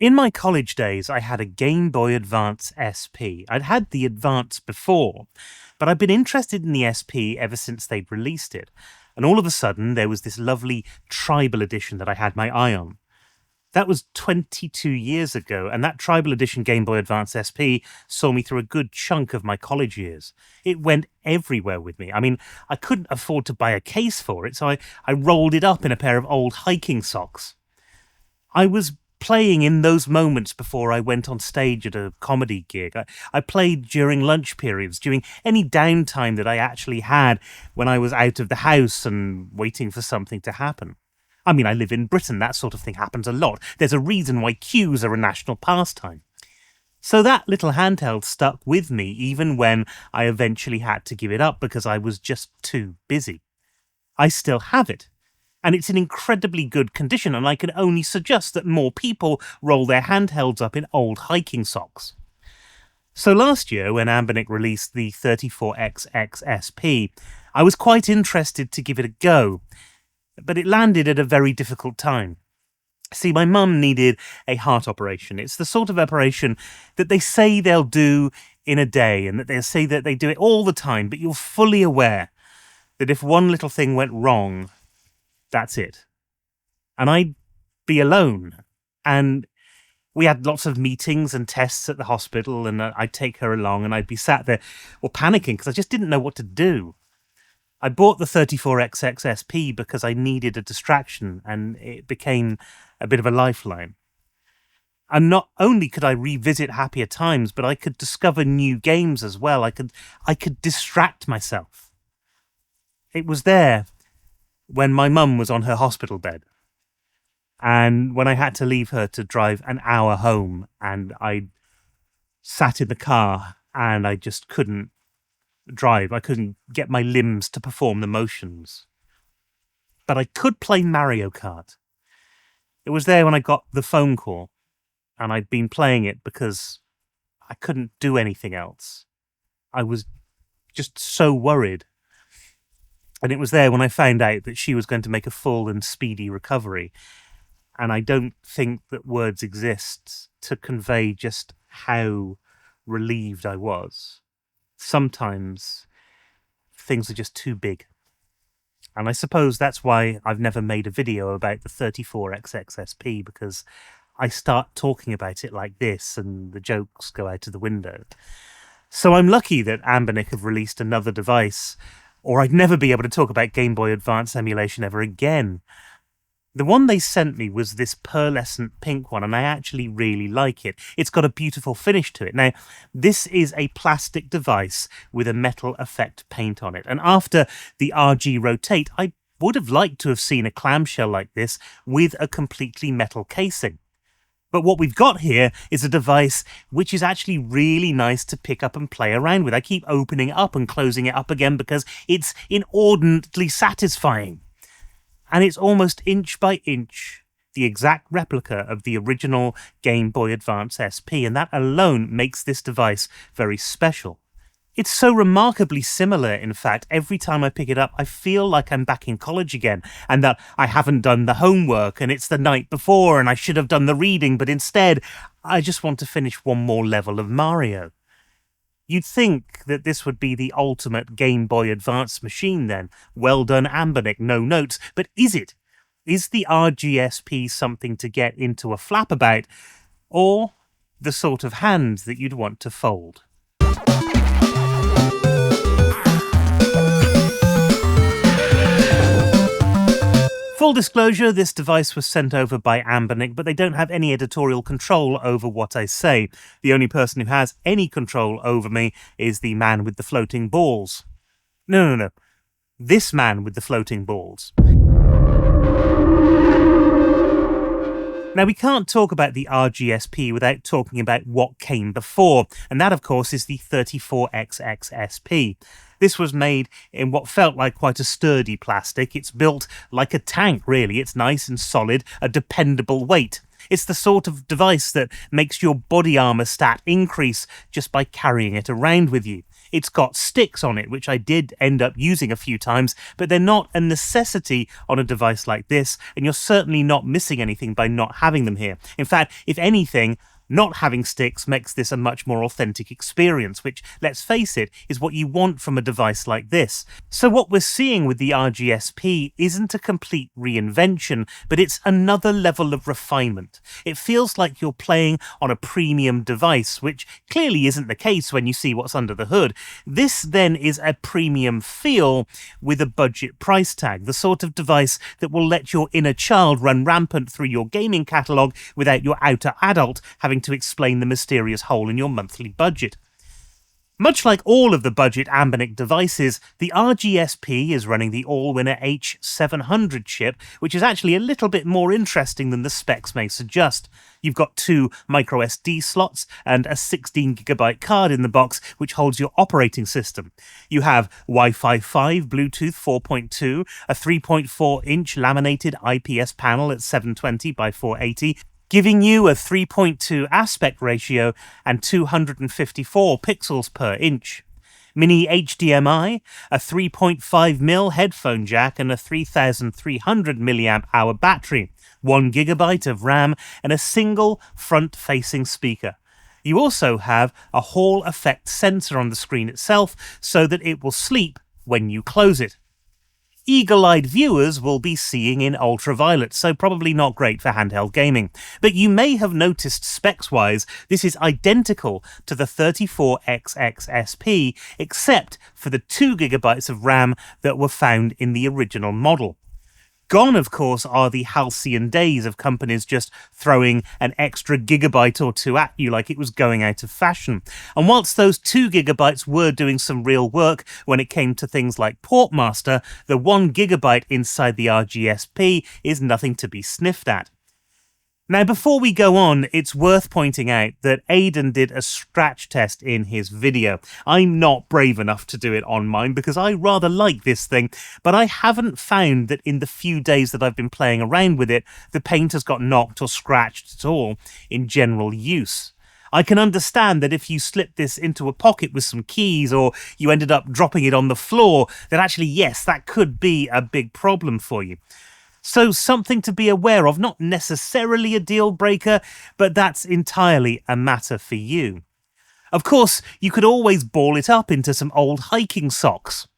In my college days, I had a Game Boy Advance SP. I'd had the Advance before, but I'd been interested in the SP ever since they'd released it. And all of a sudden, there was this lovely Tribal Edition that I had my eye on. That was 22 years ago, and that Tribal Edition Game Boy Advance SP saw me through a good chunk of my college years. It went everywhere with me. I mean, I couldn't afford to buy a case for it, so I rolled it up in a pair of old hiking socks. I was playing in those moments before I went on stage at a comedy gig. I played during lunch periods, during any downtime that I actually had when I was out of the house and waiting for something to happen. I mean, I live in Britain. That sort of thing happens a lot. There's a reason why queues are a national pastime. So that little handheld stuck with me even when I eventually had to give it up because I was just too busy. I still have it. And it's in incredibly good condition, and I can only suggest that more people roll their handhelds up in old hiking socks. So last year, when Anbernic released the 34XX SP, I was quite interested to give it a go, but it landed at a very difficult time. See, my mum needed a heart operation. It's the sort of operation that they say they'll do in a day, and that they say that they do it all the time, but you're fully aware that if one little thing went wrong, that's it. And I'd be alone. And we had lots of meetings and tests at the hospital, and I'd take her along, and I'd be sat there, panicking because I just didn't know what to do. I bought the 34XX SP because I needed a distraction, and it became a bit of a lifeline. And not only could I revisit happier times, but I could discover new games as well. I could distract myself. It was there when my mum was on her hospital bed, and when I had to leave her to drive an hour home, and I sat in the car and I just couldn't drive. I couldn't get my limbs to perform the motions. But I could play Mario Kart. It was there when I got the phone call, and I'd been playing it because I couldn't do anything else. I was just so worried. And it was there when I found out that she was going to make a full and speedy recovery. And I don't think that words exist to convey just how relieved I was. Sometimes things are just too big. And I suppose that's why I've never made a video about the 34XX SP, because I start talking about it like this and the jokes go out of the window. So I'm lucky that Anbernic have released another device, or I'd never be able to talk about Game Boy Advance emulation ever again. The one they sent me was this pearlescent pink one, and I actually really like it. It's got a beautiful finish to it. Now, this is a plastic device with a metal effect paint on it, and after the RG Rotate, I would have liked to have seen a clamshell like this with a completely metal casing. But what we've got here is a device which is actually really nice to pick up and play around with. I keep opening it up and closing it up again because it's inordinately satisfying. And it's almost inch by inch the exact replica of the original Game Boy Advance SP, and that alone makes this device very special. It's so remarkably similar, in fact, every time I pick it up, I feel like I'm back in college again, and that I haven't done the homework, and it's the night before, and I should have done the reading, but instead, I just want to finish one more level of Mario. You'd think that this would be the ultimate Game Boy Advance machine then. Well done, Anbernic, no notes. But is it? Is the RGSP something to get into a flap about, or the sort of hand that you'd want to fold? Full disclosure, this device was sent over by Anbernic, but they don't have any editorial control over what I say. The only person who has any control over me is the man with the floating balls. No. This man with the floating balls. Now, we can't talk about the RGSP without talking about what came before, and that, of course, is the 34XX SP. This was made in what felt like quite a sturdy plastic. It's built like a tank, really. It's nice and solid, a dependable weight. It's the sort of device that makes your body armor stat increase just by carrying it around with you. It's got sticks on it, which I did end up using a few times, but they're not a necessity on a device like this, and you're certainly not missing anything by not having them here. In fact, if anything, not having sticks makes this a much more authentic experience, which, let's face it, is what you want from a device like this. So what we're seeing with the RGSP isn't a complete reinvention, but it's another level of refinement. It feels like you're playing on a premium device, which clearly isn't the case when you see what's under the hood. This then is a premium feel with a budget price tag, the sort of device that will let your inner child run rampant through your gaming catalogue without your outer adult having to explain the mysterious hole in your monthly budget. Much like all of the budget Anbernic devices, the RGSP is running the all-winner H700 chip, which is actually a little bit more interesting than the specs may suggest. You've got 2 microSD slots and a 16GB card in the box, which holds your operating system. You have Wi-Fi 5, Bluetooth 4.2, a 3.4-inch laminated IPS panel at 720 by 480, giving you a 3.2 aspect ratio and 254 pixels per inch. Mini HDMI, a 3.5mm headphone jack and a 3300 mAh battery, 1GB of RAM and a single front-facing speaker. You also have a Hall effect sensor on the screen itself so that it will sleep when you close it. Eagle-eyed viewers will be seeing in ultraviolet, so probably not great for handheld gaming. But you may have noticed specs-wise, this is identical to the 34XX SP, except for the 2GB of RAM that were found in the original model. Gone, of course, are the halcyon days of companies just throwing an extra gigabyte or two at you like it was going out of fashion. And whilst those 2GB were doing some real work when it came to things like Portmaster, the 1GB inside the RGSP is nothing to be sniffed at. Now, before we go on, it's worth pointing out that Aidan did a scratch test in his video. I'm not brave enough to do it on mine because I rather like this thing, but I haven't found that in the few days that I've been playing around with it, the paint has got knocked or scratched at all in general use. I can understand that if you slipped this into a pocket with some keys or you ended up dropping it on the floor, that actually, yes, that could be a big problem for you. So something to be aware of, not necessarily a deal breaker, but that's entirely a matter for you. Of course, you could always ball it up into some old hiking socks.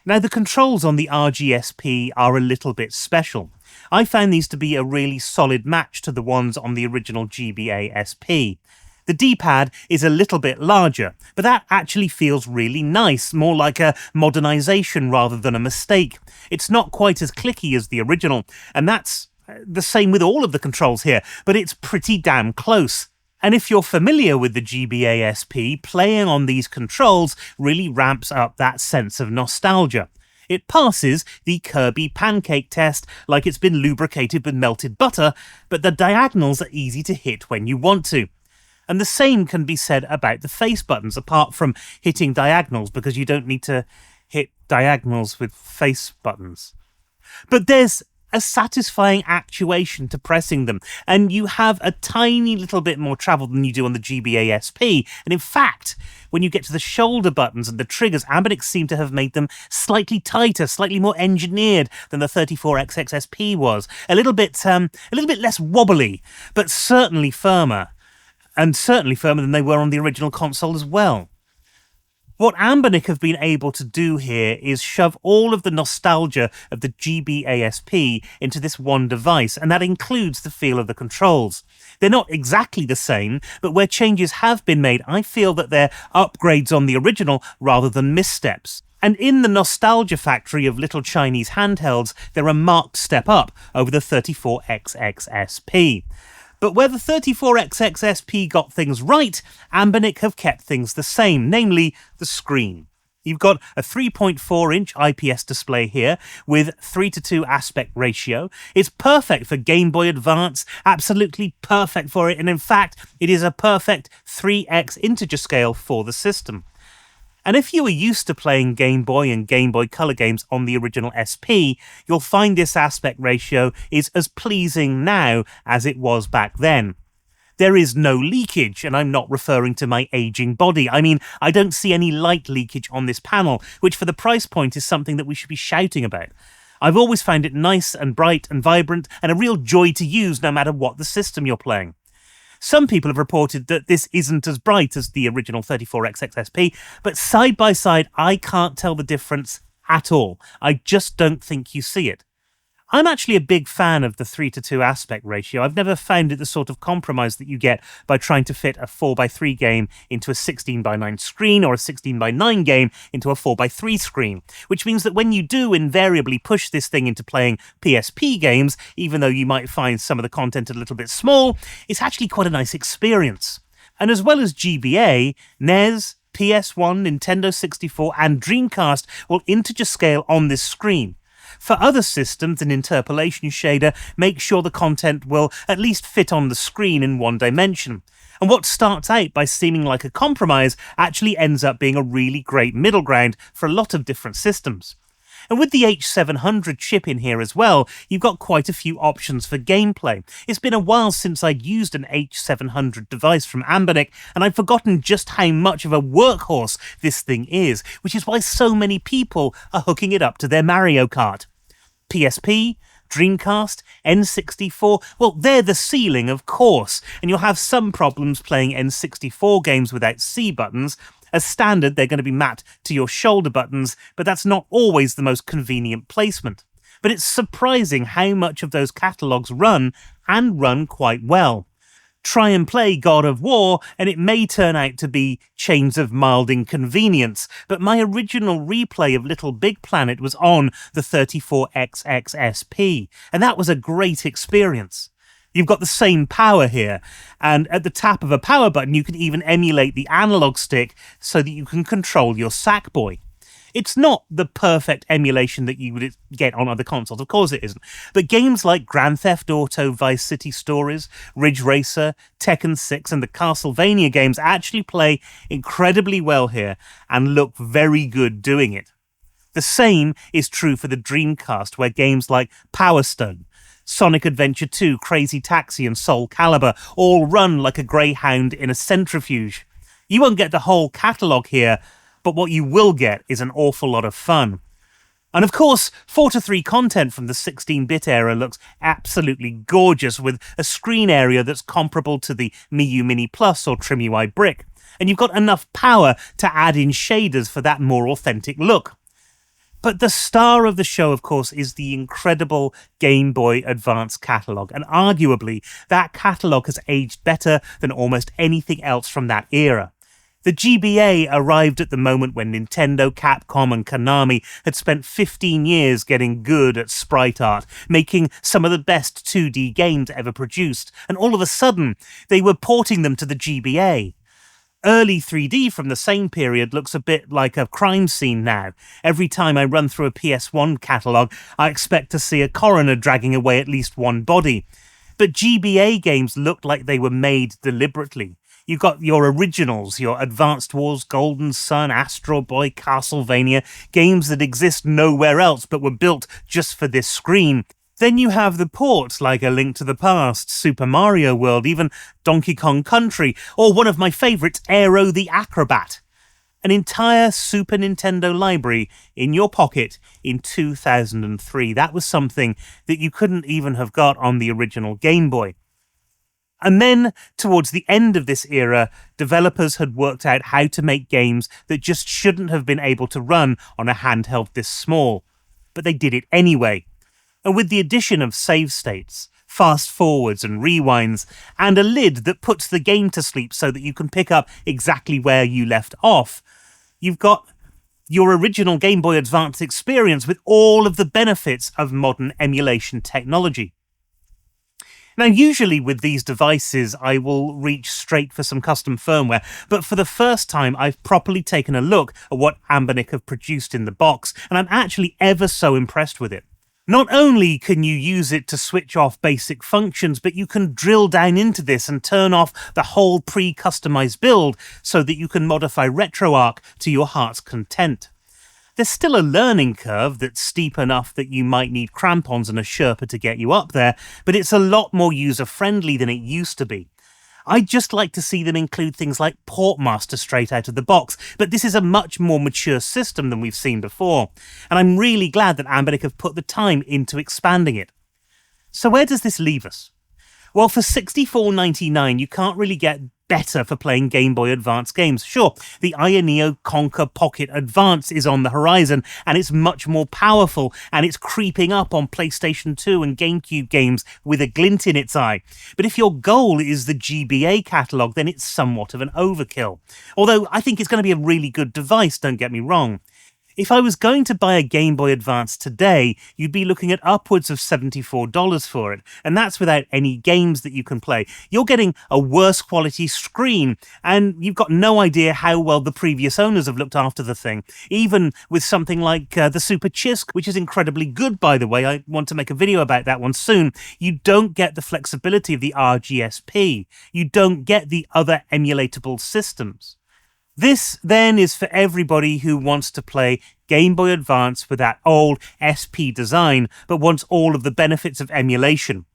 Now, the controls on the RGSP are a little bit special. I found these to be a really solid match to the ones on the original GBA SP. The D-pad is a little bit larger, but that actually feels really nice, more like a modernization rather than a mistake. It's not quite as clicky as the original, and that's the same with all of the controls here, but it's pretty damn close. And if you're familiar with the GBA SP, playing on these controls really ramps up that sense of nostalgia. It passes the Kirby pancake test like it's been lubricated with melted butter, but the diagonals are easy to hit when you want to. And the same can be said about the face buttons, apart from hitting diagonals, because you don't need to hit diagonals with face buttons. But there's a satisfying actuation to pressing them, and you have a tiny little bit more travel than you do on the GBA SP. And in fact, when you get to the shoulder buttons and the triggers, Anbernic seem to have made them slightly tighter, slightly more engineered than the 34XX SP was. A little bit less wobbly, but certainly firmer. And certainly firmer than they were on the original console as well. What Anbernic have been able to do here is shove all of the nostalgia of the GBA SP into this one device, and that includes the feel of the controls. They're not exactly the same, but where changes have been made, I feel that they're upgrades on the original rather than missteps. And in the nostalgia factory of little Chinese handhelds, they're a marked step up over the 34XX SP. But where the 34XX SP got things right, Anbernic have kept things the same, namely the screen. You've got a 3.4-inch IPS display here with 3:2 aspect ratio. It's perfect for Game Boy Advance, absolutely perfect for it, and in fact, it is a perfect 3x integer scale for the system. And if you were used to playing Game Boy and Game Boy Color games on the original SP, you'll find this aspect ratio is as pleasing now as it was back then. There is no leakage, and I'm not referring to my aging body. I mean, I don't see any light leakage on this panel, which for the price point is something that we should be shouting about. I've always found it nice and bright and vibrant and a real joy to use no matter what the system you're playing. Some people have reported that this isn't as bright as the original 34XX SP, but side by side, I can't tell the difference at all. I just don't think you see it. I'm actually a big fan of the 3:2 aspect ratio. I've never found it the sort of compromise that you get by trying to fit a 4:3 game into a 16:9 screen or a 16:9 game into a 4:3 screen, which means that when you do invariably push this thing into playing PSP games, even though you might find some of the content a little bit small, it's actually quite a nice experience. And as well as GBA, NES, PS1, Nintendo 64 and Dreamcast will integer scale on this screen. For other systems, an interpolation shader makes sure the content will at least fit on the screen in one dimension. And what starts out by seeming like a compromise actually ends up being a really great middle ground for a lot of different systems. And with the H700 chip in here as well, you've got quite a few options for gameplay. It's been a while since I'd used an H700 device from Anbernic, and I've forgotten just how much of a workhorse this thing is, which is why so many people are hooking it up to their Mario Kart. PSP, Dreamcast, N64, well, they're the ceiling, of course, and you'll have some problems playing N64 games without C buttons. As standard, they're going to be mapped to your shoulder buttons, but that's not always the most convenient placement. But it's surprising how much of those catalogues run, and run quite well. Try and play God of War, and it may turn out to be Chains of Mild Inconvenience, but my original replay of Little Big Planet was on the 34XX SP, and that was a great experience. You've got the same power here, and at the tap of a power button you can even emulate the analog stick so that you can control your Sackboy. It's not the perfect emulation that you would get on other consoles, of course it isn't, but games like Grand Theft Auto Vice City Stories, Ridge Racer, Tekken 6 and the Castlevania games actually play incredibly well here and look very good doing it. The same is true for the Dreamcast, where games like Power Stone, Sonic Adventure 2, Crazy Taxi and Soul Calibur all run like a greyhound in a centrifuge. You won't get the whole catalogue here, but what you will get is an awful lot of fun. And of course, 4:3 content from the 16-bit era looks absolutely gorgeous, with a screen area that's comparable to the Miu Mini Plus or TrimUI Brick. And you've got enough power to add in shaders for that more authentic look. But the star of the show, of course, is the incredible Game Boy Advance catalogue, and arguably that catalogue has aged better than almost anything else from that era. The GBA arrived at the moment when Nintendo, Capcom and Konami had spent 15 years getting good at sprite art, making some of the best 2D games ever produced, and all of a sudden they were porting them to the GBA. Early 3D from the same period looks a bit like a crime scene now. Every time I run through a PS1 catalogue, I expect to see a coroner dragging away at least one body. But GBA games looked like they were made deliberately. You've got your originals, your Advanced Wars, Golden Sun, Astro Boy, Castlevania, games that exist nowhere else but were built just for this screen. Then you have the ports like A Link to the Past, Super Mario World, even Donkey Kong Country, or one of my favourites, Aero the Acrobat. An entire Super Nintendo library in your pocket in 2003. That was something that you couldn't even have got on the original Game Boy. And then, towards the end of this era, developers had worked out how to make games that just shouldn't have been able to run on a handheld this small. But they did it anyway. And with the addition of save states, fast forwards and rewinds, and a lid that puts the game to sleep so that you can pick up exactly where you left off, you've got your original Game Boy Advance experience with all of the benefits of modern emulation technology. Now, usually with these devices, I will reach straight for some custom firmware, but for the first time, I've properly taken a look at what Anbernic have produced in the box, and I'm actually ever so impressed with it. Not only can you use it to switch off basic functions, but you can drill down into this and turn off the whole pre-customized build so that you can modify RetroArch to your heart's content. There's still a learning curve that's steep enough that you might need crampons and a Sherpa to get you up there, but it's a lot more user-friendly than it used to be. I'd just like to see them include things like Portmaster straight out of the box, but this is a much more mature system than we've seen before, and I'm really glad that Anbernic have put the time into expanding it. So where does this leave us? Well, for $64.99, you can't really get better for playing Game Boy Advance games. Sure, the Ioneo Conquer Pocket Advance is on the horizon, and it's much more powerful, and it's creeping up on PlayStation 2 and GameCube games with a glint in its eye. But if your goal is the GBA catalogue, then it's somewhat of an overkill. Although I think it's going to be a really good device, don't get me wrong. If I was going to buy a Game Boy Advance today, you'd be looking at upwards of $74 for it, and that's without any games that you can play. You're getting a worse quality screen, and you've got no idea how well the previous owners have looked after the thing. Even with something like the Super Chisk, which is incredibly good, by the way, I want to make a video about that one soon, you don't get the flexibility of the RGSP. You don't get the other emulatable systems. This, then, is for everybody who wants to play Game Boy Advance with that old SP design, but wants all of the benefits of emulation.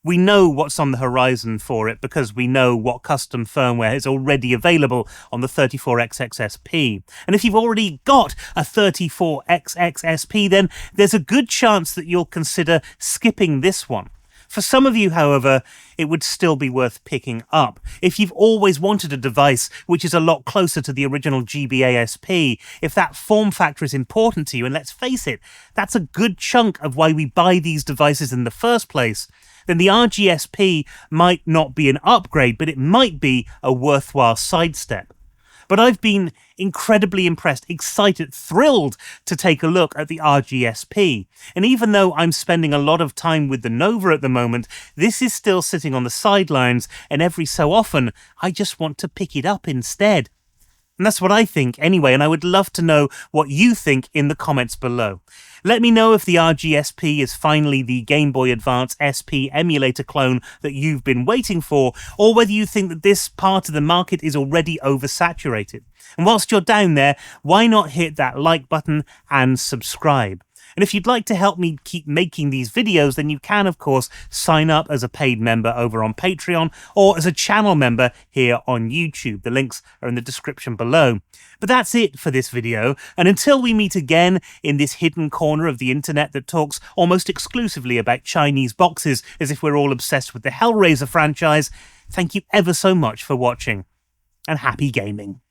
We know what's on the horizon for it because we know what custom firmware is already available on the 34XX SP. And if you've already got a 34XX SP, then there's a good chance that you'll consider skipping this one. For some of you, however, it would still be worth picking up. If you've always wanted a device which is a lot closer to the original GBA SP, if that form factor is important to you, and let's face it, that's a good chunk of why we buy these devices in the first place, then the RGSP might not be an upgrade, but it might be a worthwhile sidestep. But I've been incredibly impressed, excited, thrilled to take a look at the RGSP. And even though I'm spending a lot of time with the Nova at the moment, this is still sitting on the sidelines, and every so often, I just want to pick it up instead. And that's what I think anyway, and I would love to know what you think in the comments below. Let me know if the RGSP is finally the Game Boy Advance SP emulator clone that you've been waiting for, or whether you think that this part of the market is already oversaturated. And whilst you're down there, why not hit that like button and subscribe? And if you'd like to help me keep making these videos, then you can, of course, sign up as a paid member over on Patreon or as a channel member here on YouTube. The links are in the description below. But that's it for this video, and until we meet again in this hidden corner of the internet that talks almost exclusively about Chinese boxes as if we're all obsessed with the Hellraiser franchise, thank you ever so much for watching, and happy gaming.